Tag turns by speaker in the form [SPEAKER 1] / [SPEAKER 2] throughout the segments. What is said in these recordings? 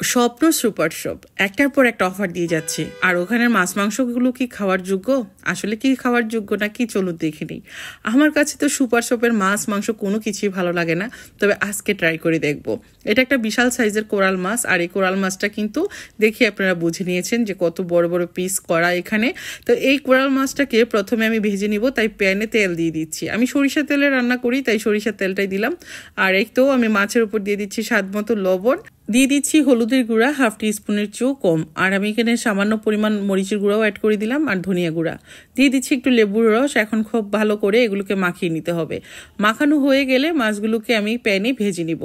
[SPEAKER 1] স্বপ্ন super shop একটার পর একটা অফার দিয়ে যাচ্ছে। আর ওখানের মাছ মাংসগুলো কি খাওয়ার যোগ্য? আসলে কি খাওয়ার যোগ্য না কি, চলুন দেখে নিই। আমার কাছে তো সুপার শপের মাছ মাংস কোনো কিছুই ভালো লাগে না, তবে আজকে ট্রাই করে দেখব। এটা একটা বিশাল সাইজের কোরাল মাছ, আর এই কোরাল মাছটা কিন্তু দেখি আপনারা বুঝে নিয়েছেন যে কত বড় বড় পিস করা এখানে। তো এই কোরাল মাছটাকে প্রথমে আমি ভেজে নিব, তাই প্যানে তেল দিয়ে দিচ্ছি। আমি সরিষা তেলে রান্না করি, তাই সরিষার তেলটাই দিলাম। আর এই তো আমি মাছের উপর দিয়ে দিচ্ছি স্বাদ মতো লবণ, দিয়ে দিচ্ছি হলুদের গুঁড়া হাফ টিস্পুনের চেয়েও কম, আর আমি এখানে সামান্য পরিমাণ মরিচের গুঁড়াও অ্যাড করে দিলাম, আর ধনিয়া গুঁড়া দিয়ে দিচ্ছি একটু লেবুর রস। এখন খুব ভালো করে এগুলোকে মাখিয়ে নিতে হবে। মাখানো হয়ে গেলে মাছগুলোকে আমি প্যানে ভেজে নিব।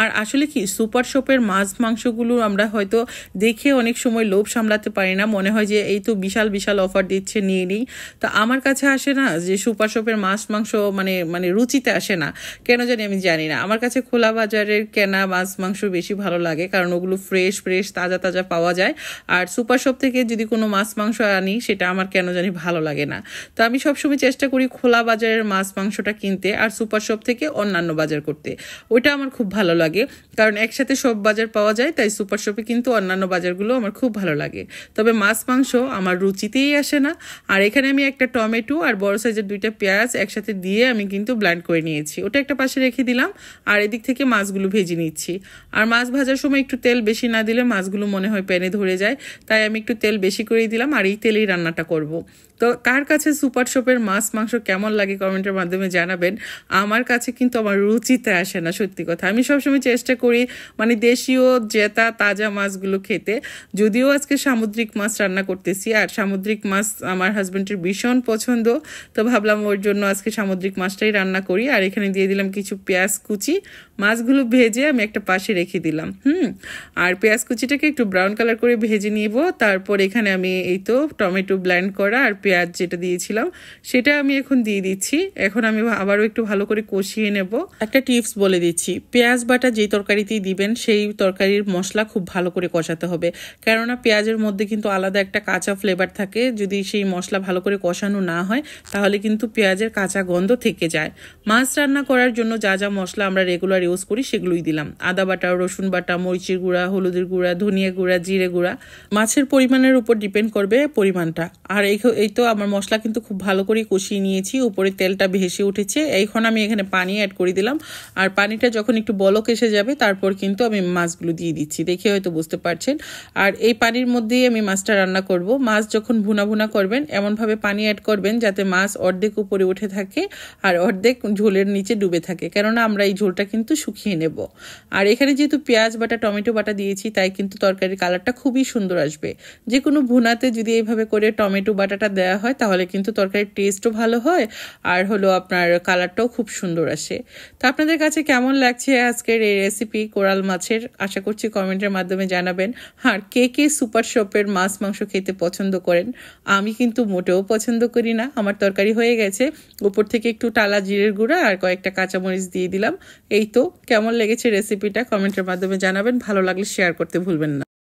[SPEAKER 1] আর আসলে কি, সুপার শপের মাছ মাংসগুলো আমরা হয়তো দেখে অনেক সময় লোভ সামলাতে পারি না, মনে হয় যে এই তো বিশাল বিশাল অফার দিচ্ছে, নিয়ে নিই। তো আমার কাছে আসে না যে সুপার শপের মাছ মাংস মানে মানে রুচিতে আসে না, কেন জানি আমি জানি না। আমার কাছে খোলা বাজারের কেনা মাছ মাংস বেশি ভালো লাগে, কারণ ওগুলো ফ্রেশ ফ্রেশ তাজা তাজা পাওয়া যায়। আর সুপার শপ থেকে যদি কোনো মাছ মাংস আনি, সেটা আমার কেন জানি ভালো লাগে না। তো আমি সবসময় চেষ্টা করি খোলা বাজারের মাছ মাংসটা কিনতে, আর সুপার শপ থেকে অন্যান্য বাজার করতে। ওইটা আমার খুব ভালো লাগে, কারণ একসাথে সব বাজার পাওয়া যায়। তাই সুপার শপে কিন্তু অন্যান্য বাজারগুলো আমার খুব ভালো লাগে, তবে মাছ মাংস আমার রুচিতেই আসে না। আর এখানে আমি একটা টমেটো আর বড় সাইজের 2টা পেঁয়াজ একসাথে দিয়ে আমি কিন্তু ব্লেন্ড করে নিয়েছি, ওটা একটা পাশে রেখে দিলাম। আর এদিক থেকে মাছগুলো ভেজে নিচ্ছি। আর মাছ ভাজার সময় একটু তেল বেশি না দিলে মাছগুলো মনে হয় প্যানে ধরে যায়, তাই আমি একটু তেল বেশি করে দিলাম। আর এই তেলেই রান্নাটা করব। তো কার কাছে সুপার শপের মাছ মাংস কেমন লাগে কমেন্টের মাধ্যমে জানাবেন। আমার কাছে কিন্তু আমার রুচিতে আসে না, সত্যি কথা। আমি সবসময় চেষ্টা করি মানে দেশীয় জেতা তাজা মাছগুলো খেতে। যদিও আজকে সামুদ্রিক মাছ রান্না করতেছি, আর সামুদ্রিক মাছ আমার হাজবেন্ডের ভীষণ পছন্দ, তো ভাবলাম ওর জন্য আজকে সামুদ্রিক মাছটাই রান্না করি। আর এখানে দিয়ে দিলাম কিছু পেঁয়াজ কুচি, মাছগুলো ভেজে আমি একটা পাশে রেখে দিলাম। আর পেঁয়াজ কুচিটাকে একটু ব্রাউন কালার করে ভেজে নিব। তারপর এখানে আমি এই তো টমেটো ব্লেন্ড করা আর পেঁয়াজ যেটা দিয়েছিলাম সেটা আমি এখন দিয়ে দিচ্ছি। এখন আমি আবারও একটু ভালো করে কষিয়ে নেব। একটা টিপস বলে দিচ্ছি, পেঁয়াজ বাটা যেই তরকারিতেই দিবেন সেই তরকারির মশলা খুব ভালো করে কষাতে হবে, কেননা পেঁয়াজের মধ্যে কিন্তু আলাদা একটা কাঁচা ফ্লেভার থাকে। যদি সেই মশলা ভালো করে কষানো না হয়, তাহলে কিন্তু পেঁয়াজের কাঁচা গন্ধ থেকে যায়। মাছ রান্না করার জন্য যা যা মশলা আমরা রেগুলার ইউজ করি সেগুলোই দিলাম। আদা বাটা, রসুন বাটা, মরিচের গুঁড়া, হলুদের গুঁড়া, ধনিয়া গুঁড়া, জিরে গুঁড়া। মাছের পরিমাণের উপর ডিপেন্ড করবে পরিমাণটা। আর এই তো আমার মশলা কিন্তু খুব ভালো করে কষিয়ে নিয়েছি, উপরে তেলটা ভেসে উঠেছে। এখন আমি এখানে পানি অ্যাড করে দিলাম। আর পানিটা যখন একটু বলক এসে যাবে, তারপর কিন্তু আমি মাছগুলো দিয়ে দিচ্ছি, দেখে হয়তো বুঝতে পারছেন। আর এই পানির মধ্যেই আমি মাছটা রান্না করব। মাছ যখন ভুনা ভুনা করবেন, এমনভাবে পানি অ্যাড করবেন যাতে মাছ অর্ধেক উপরে উঠে থাকে আর অর্ধেক ঝোলের নিচে ডুবে থাকে, কেননা আমরা এই ঝোলটা কিন্তু শুকিয়ে নেব। আর এখানে যেহেতু পেঁয়াজ বাটা টমেটো বাটা দিয়েছি, তাই কিন্তু তরকারির কালারটা খুবই সুন্দর আসবে। যে কোনো ভুনাতে যদি এইভাবে করে টমেটো বাটাটা দেওয়া হয়, তাহলে কিন্তু তরকারির টেস্টও ভালো হয়, আর হলো আপনার কালারটাও খুব সুন্দর আসে। তো আপনাদের কাছে কেমন লাগছে আজকের এই রেসিপি কোরাল মাছের, আশা করছি কমেন্টের মাধ্যমে জানাবেন। আর কে কে সুপার শপের মাছ মাংস খেতে পছন্দ করেন? আমি কিন্তু মোটেও পছন্দ করি না। আমার তরকারি হয়ে গেছে, উপর থেকে একটু টালা জিরের গুঁড়া আর কয়েকটা কাঁচামরিচ দিয়ে দিলাম। এই তো, কেমন লেগেছে রেসিপিটা কমেন্টের মাধ্যমে জানাবেন। ভালো লাগলে শেয়ার করতে ভুলবেন না।